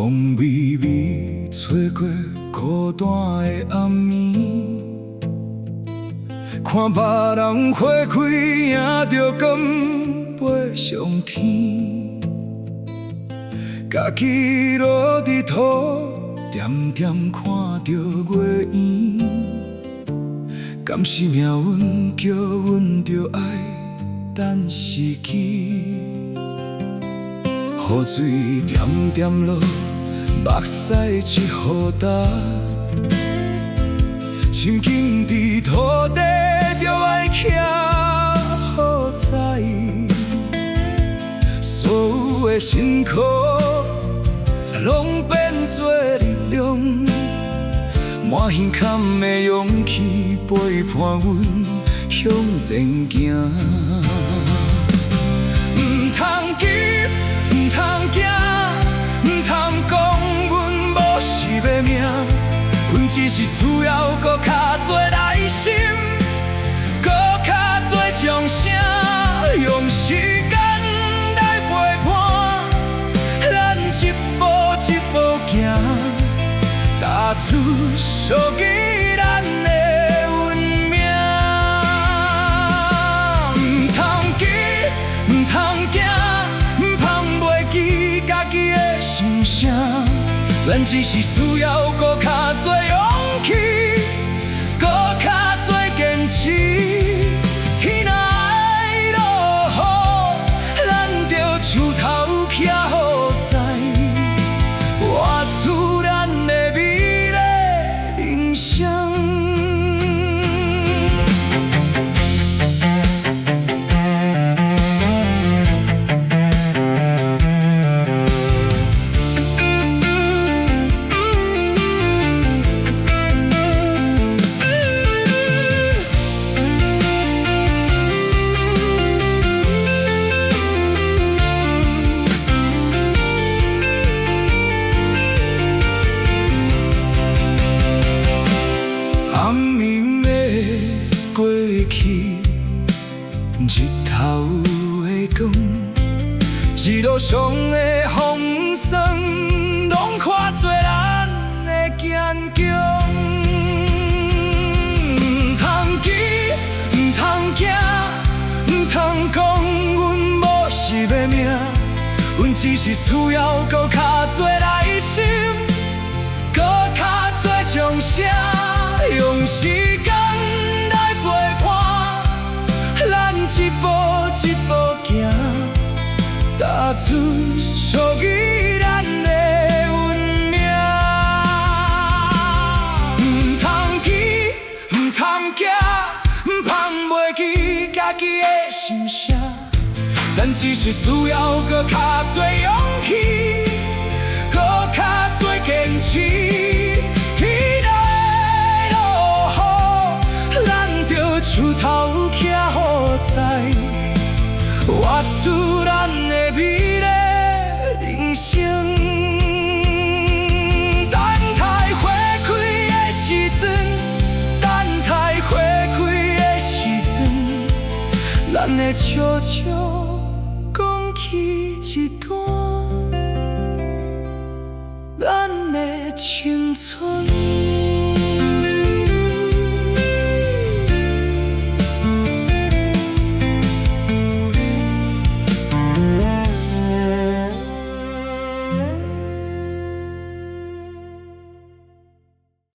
风微微吹过孤单的暗暝，看别人花开，赢着甘飞上天，家己落伫土，点点看着月圆。敢是命运叫阮着爱等时机？雨水点点落，目屎一雨打，深经伫土地，着爱徛好在。所有的辛苦，拢变做力量，满胸坎的勇气，陪伴阮向前行。唔通急，唔通惊，唔通讲阮无是要命，阮只是需要搁较多耐心，搁较多掌声，用时间来陪伴，咱一步一步行，踏出属于咱的运命。唔通急，唔通惊，唔通袂记家己的心声，咱只是需要搁较多勇气，搁较多坚持。天若爱落雨，咱着树头徛好在，活出咱的美丽人生。暗暝的过去，日头的光，一路上的风霜，拢看做咱的坚强。唔通急，唔通惊，唔通讲阮无是要命，阮只是需要搁较多耐心，搁较多掌声。用时间来陪伴，咱一步一步行，踏出属于咱的运命。唔通急，唔通惊，唔通袂记家己的心声，咱只是需要搁较多勇气，搁较多坚持。树头徛好在，活出咱的美丽人生。等待花开的时阵，等待花开的时阵，咱会悄悄讲起一段咱的青春。